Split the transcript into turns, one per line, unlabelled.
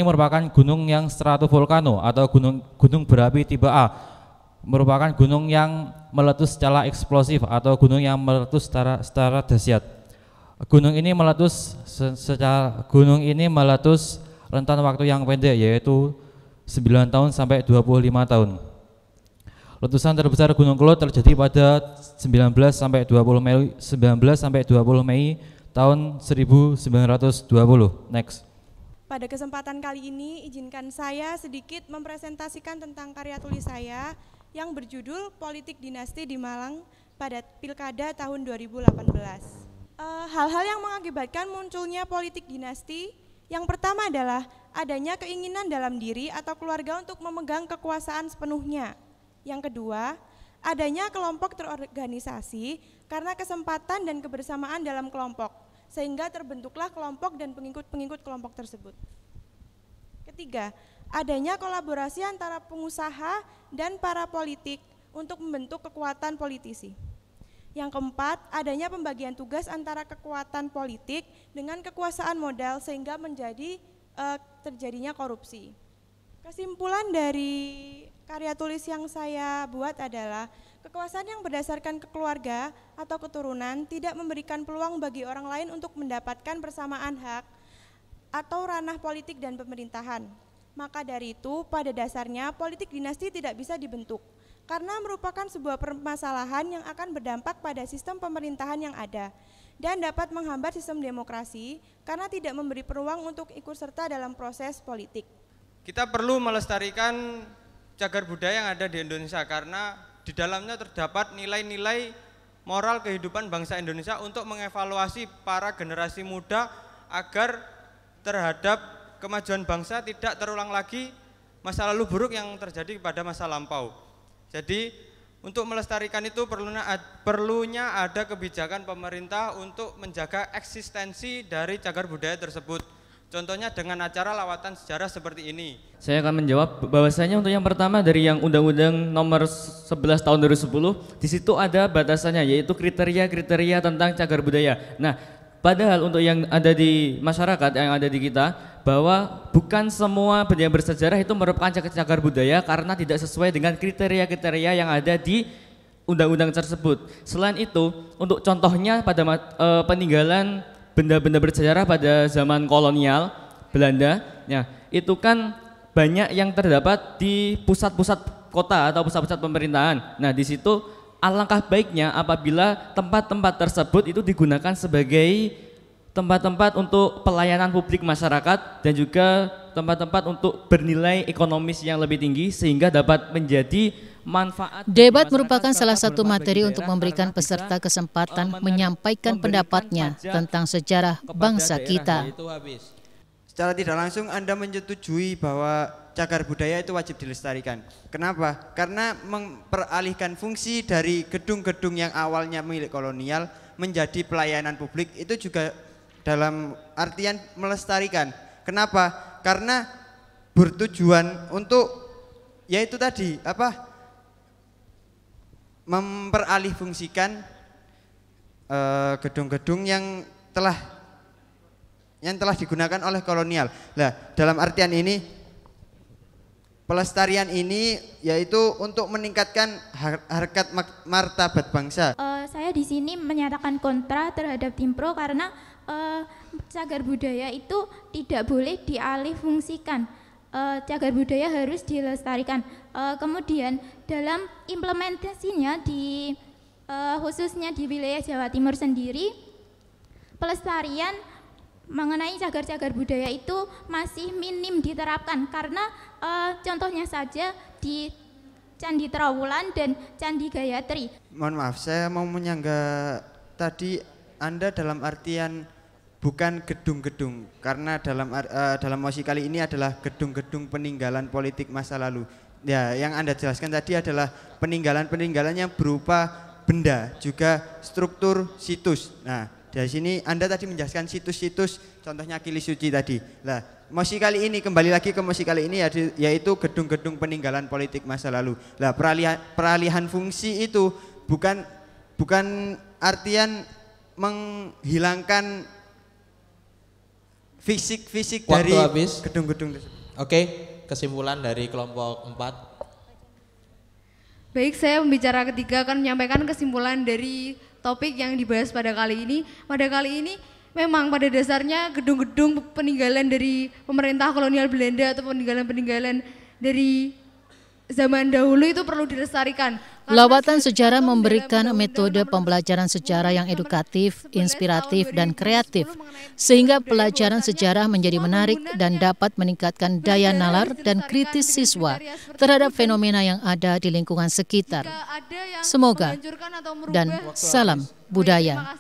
Ini merupakan gunung yang stratovolcano atau gunung berapi tipe A, merupakan gunung yang meletus secara eksplosif atau gunung yang meletus secara dahsyat. Gunung ini meletus rentan waktu yang pendek, yaitu 9 tahun sampai 25 tahun. Letusan terbesar Gunung Kelud terjadi pada 19 sampai 20 Mei tahun 1920. Next.
Pada kesempatan kali ini, izinkan saya sedikit mempresentasikan tentang karya tulis saya yang berjudul Politik Dinasti di Malang pada Pilkada tahun 2018. Hal-hal yang mengakibatkan munculnya politik dinasti, yang pertama adalah adanya keinginan dalam diri atau keluarga untuk memegang kekuasaan sepenuhnya. Yang kedua, adanya kelompok terorganisasi karena kesempatan dan kebersamaan dalam kelompok, sehingga terbentuklah kelompok dan pengikut-pengikut kelompok tersebut. Ketiga, adanya kolaborasi antara pengusaha dan para politik untuk membentuk kekuatan politisi. Yang keempat, adanya pembagian tugas antara kekuatan politik dengan kekuasaan modal sehingga terjadinya korupsi. Kesimpulan dari karya tulis yang saya buat adalah kekuasaan yang berdasarkan keluarga atau keturunan tidak memberikan peluang bagi orang lain untuk mendapatkan persamaan hak atau ranah politik dan pemerintahan. Maka dari itu, pada dasarnya politik dinasti tidak bisa dibentuk karena merupakan sebuah permasalahan yang akan berdampak pada sistem pemerintahan yang ada dan dapat menghambat sistem demokrasi karena tidak memberi peluang untuk ikut serta dalam proses politik.
Kita perlu melestarikan cagar budaya yang ada di Indonesia karena di dalamnya terdapat nilai-nilai moral kehidupan bangsa Indonesia untuk mengevaluasi para generasi muda agar terhadap kemajuan bangsa tidak terulang lagi masa lalu buruk yang terjadi pada masa lampau. Jadi untuk melestarikan itu perlunya ada kebijakan pemerintah untuk menjaga eksistensi dari cagar budaya tersebut. Contohnya dengan acara lawatan sejarah seperti ini.
Saya akan menjawab bahwasanya untuk yang pertama dari yang Undang-Undang Nomor 11 Tahun 2010, di situ ada batasannya yaitu kriteria-kriteria tentang cagar budaya. Nah, padahal untuk yang ada di masyarakat, yang ada di kita, bahwa bukan semua benda bersejarah itu merupakan cagar budaya karena tidak sesuai dengan kriteria-kriteria yang ada di undang-undang tersebut. Selain itu, untuk contohnya pada peninggalan benda-benda bersejarah pada zaman kolonial Belanda, ya, itu kan banyak yang terdapat di pusat-pusat kota atau pusat-pusat pemerintahan. Nah, di situ alangkah baiknya apabila tempat-tempat tersebut itu digunakan sebagai tempat-tempat untuk pelayanan publik masyarakat dan juga tempat-tempat untuk bernilai ekonomis yang lebih tinggi sehingga dapat menjadi manfaat.
Debat merupakan salah satu materi untuk memberikan peserta kesempatan menyampaikan pendapatnya tentang sejarah bangsa kita.
Secara tidak langsung Anda menyetujui bahwa cagar budaya itu wajib dilestarikan. Kenapa? Karena memperalihkan fungsi dari gedung-gedung yang awalnya milik kolonial menjadi pelayanan publik itu juga dalam artian melestarikan. Kenapa? Karena bertujuan untuk yaitu tadi memperalihfungsikan gedung-gedung yang telah digunakan oleh kolonial. Nah, dalam artian ini pelestarian ini yaitu untuk meningkatkan harkat martabat bangsa.
Saya di sini menyatakan kontra terhadap Timpro karena cagar budaya itu tidak boleh dialihfungsikan. Cagar budaya harus dilestarikan. Kemudian dalam implementasinya khususnya di wilayah Jawa Timur sendiri, pelestarian mengenai cagar-cagar budaya itu masih minim diterapkan karena contohnya saja di Candi Trawulan dan Candi Gayatri.
Mohon maaf, saya mau menyangga tadi Anda dalam artian bukan gedung-gedung karena dalam mosi kali ini adalah gedung-gedung peninggalan politik masa lalu. Ya, yang Anda jelaskan tadi adalah peninggalan-peninggalan yang berupa benda juga struktur situs. Nah, dari sini Anda tadi menjelaskan situs-situs, contohnya Kili Suci tadi. Nah, mosi kali ini kembali lagi ke mosi kali ini yaitu gedung-gedung peninggalan politik masa lalu. Nah, peralihan fungsi itu bukan artian menghilangkan fisik
Waktu
dari
habis.
gedung-gedung tersebut.
Oke, kesimpulan dari kelompok 4.
Baik, saya pembicara ketiga akan menyampaikan kesimpulan dari topik yang dibahas pada kali ini. Pada kali ini memang pada dasarnya gedung-gedung peninggalan dari pemerintah kolonial Belanda atau peninggalan-peninggalan dari zaman dahulu itu perlu dilestarikan.
Lawatan sejarah memberikan metode pembelajaran sejarah yang edukatif, inspiratif, dan kreatif, sehingga pelajaran sejarah menjadi menarik dan dapat meningkatkan daya nalar dan kritis siswa terhadap fenomena yang ada di lingkungan sekitar. Semoga dan salam budaya.